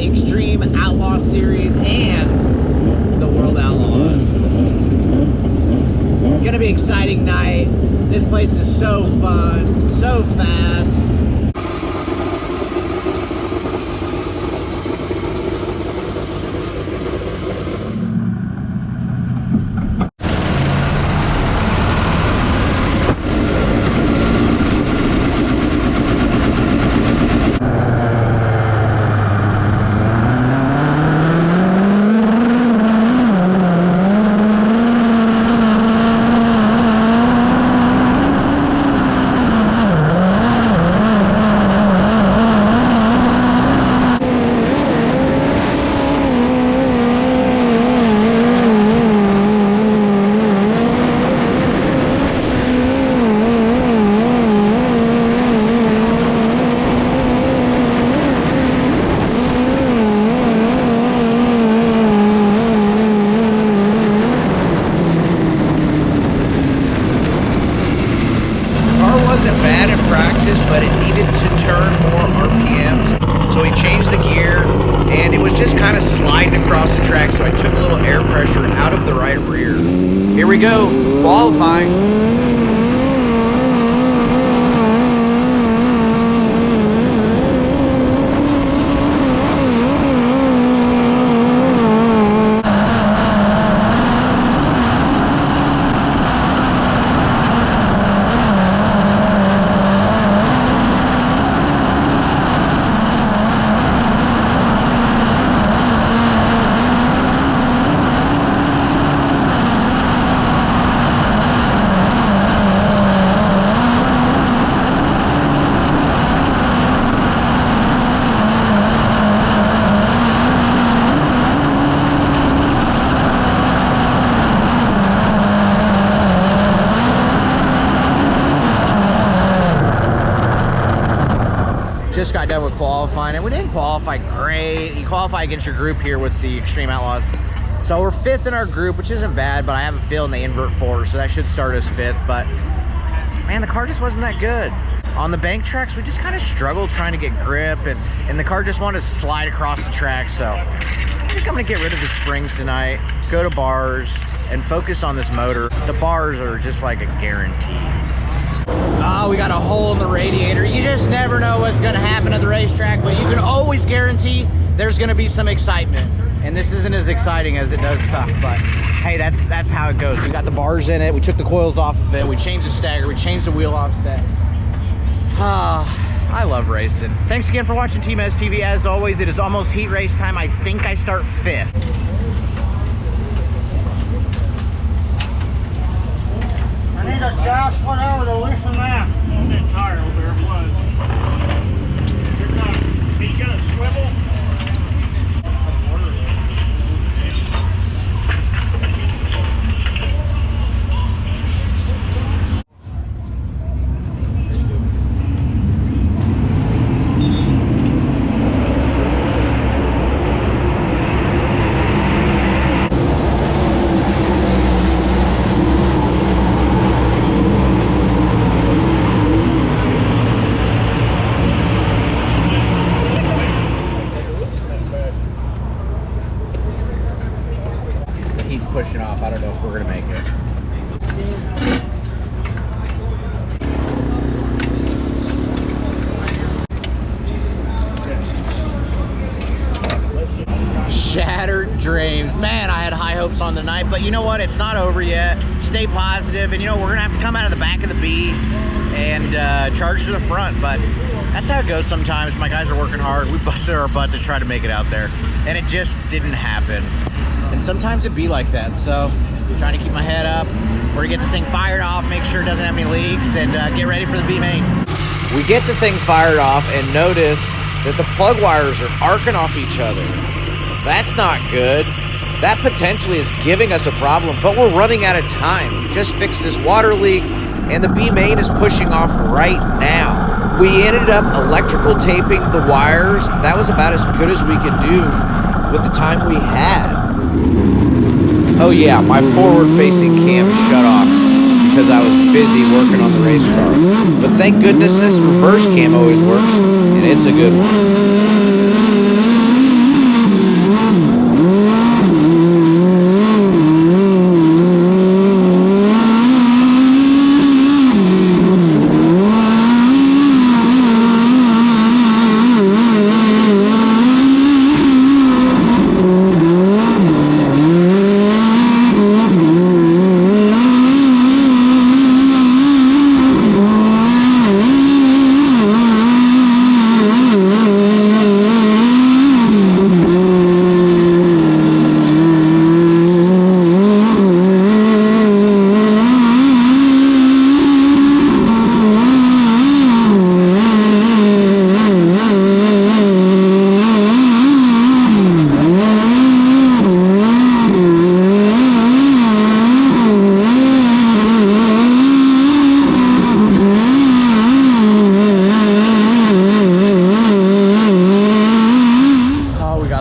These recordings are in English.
Xtreme Outlaw Series and the World Outlaws. It's gonna be an exciting night. This place is so fun, so fast. But it needed to turn more RPMs, so he changed the gear, and it was just kind of sliding across the track, so I took a little air pressure out of the right rear. Here we go, qualifying. Just got done with qualifying, and we didn't qualify great. You qualify against your group here with the Xtreme Outlaws. So we're 5th in our group, which isn't bad, but I have a feeling they invert 4, so that should start us 5th. But man, the car just wasn't that good. On the bank tracks, we just kind of struggled trying to get grip, and the car just wanted to slide across the track. So I think I'm gonna get rid of the springs tonight, go to bars, and focus on this motor. The bars are just like a guarantee. Oh, we got a hole in the radiator. You just never know what's gonna happen at the racetrack, but you can always guarantee there's gonna be some excitement. And this isn't as exciting as it does suck, but hey, that's how it goes. We got the bars in it, we took the coils off of it, we changed the stagger, we changed the wheel offset. I love racing. Thanks again for watching Tmeztv. As always, it is almost heat race time. I think I start 5th. I need a gas, whatever, to loosen that. On that tire over there was. There's not, he got a swivel. Pushing off. I don't know if we're gonna make it. Shattered dreams. Man, I had high hopes on the night, but you know what? It's not over yet. Stay positive, and you know, we're gonna have to come out of the back of the B and charge to the front, but that's how it goes sometimes. My guys are working hard. We busted our butt to try to make it out there, and it just didn't happen. And sometimes it be like that, so I'm trying to keep my head up. We're gonna get this thing fired off, make sure it doesn't have any leaks, and get ready for the B main. We get the thing fired off and notice that the plug wires are arcing off each other. That's not good. That potentially is giving us a problem, but we're running out of time. We just fixed this water leak, and the B main is pushing off right now. We ended up electrical taping the wires. That was about as good as we could do with the time we had. Oh yeah, my forward-facing cam shut off because I was busy working on the race car. But thank goodness this reverse cam always works, and it's a good one.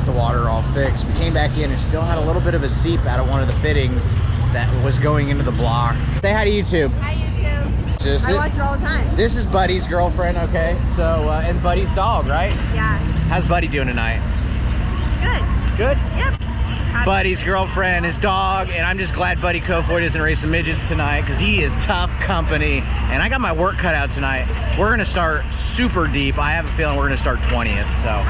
got the water all fixed. We came back in and still had a little bit of a seep out of one of the fittings that was going into the block. Say hi to YouTube. Hi, YouTube. I watch it all the time. This is Buddy's girlfriend, okay? So, and Buddy's dog, right? Yeah. How's Buddy doing tonight? Good. Good? Yep. Buddy's girlfriend, his dog, and I'm just glad Buddy Kofoid isn't racing midgets tonight because he is tough company. And I got my work cut out tonight. We're gonna start super deep. I have a feeling we're gonna start 20th, so.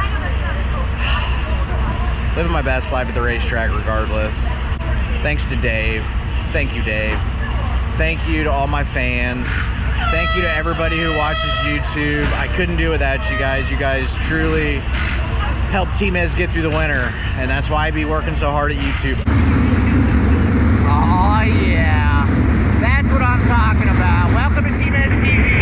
Living my best life at the racetrack regardless. Thanks to Dave. Thank you, Dave. Thank you to all my fans. Thank you to everybody who watches YouTube. I couldn't do it without you guys. You guys truly helped Tmez get through the winter, and that's why I be working so hard at YouTube. Oh yeah, that's what I'm talking about. Welcome to Tmeztv.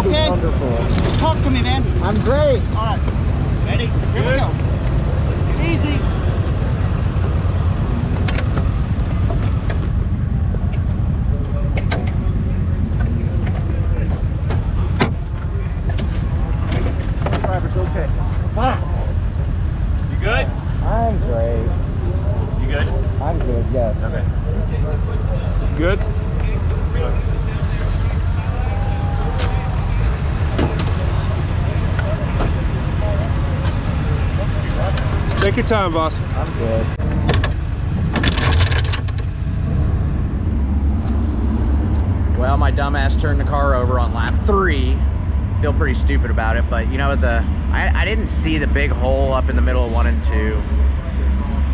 Wonderful. Talk to me, man. I'm great. All right. Ready? Here we go. Easy. Driver's okay. You good? I'm great. You good? I'm good, yes. Okay. Good? Take your time, boss. I'm good. Well, my dumbass turned the car over on lap 3. Feel pretty stupid about it, but you know, I didn't see the big hole up in the middle of 1 and 2.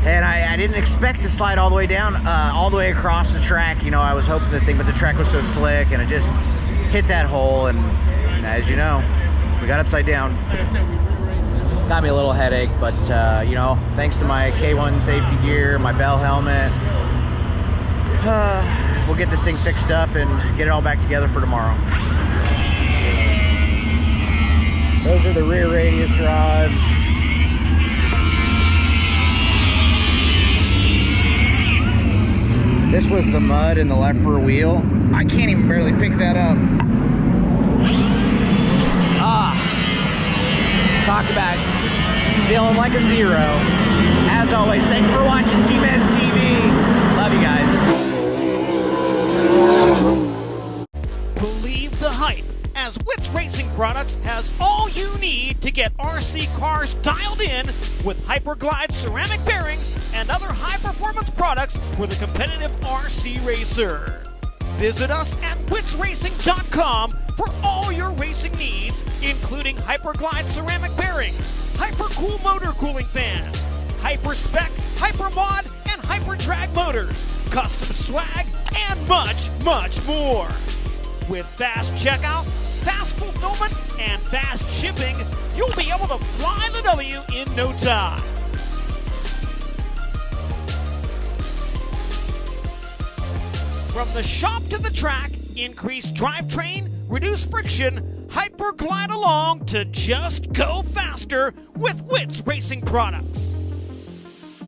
And I didn't expect to slide all the way down, all the way across the track. You know, I was hoping the thing, but the track was so slick and it just hit that hole. And as you know, we got upside down. Got me a little headache, but you know, thanks to my K1 safety gear, my Bell helmet, we'll get this thing fixed up and get it all back together for tomorrow. Those are the rear radius rods. This was the mud in the left rear wheel. I can't even barely pick that up. Talk about feeling like a zero. As always, thanks for watching Tmeztv. Love you guys. Believe the hype, as Wits Racing Products has all you need to get RC cars dialed in with Hyperglide ceramic bearings and other high-performance products for the competitive RC racer. Visit us at witsracing.com for all your racing needs, including Hyperglide ceramic bearings, Hypercool motor cooling fans, Hyperspec, Hypermod, and Hyperdrag motors, custom swag, and much, much more. With fast checkout, fast fulfillment, and fast shipping, you'll be able to fly the W in no time. From the shop to the track, increased drivetrain, reduce friction, hyper glide along to just go faster with Wits Racing products.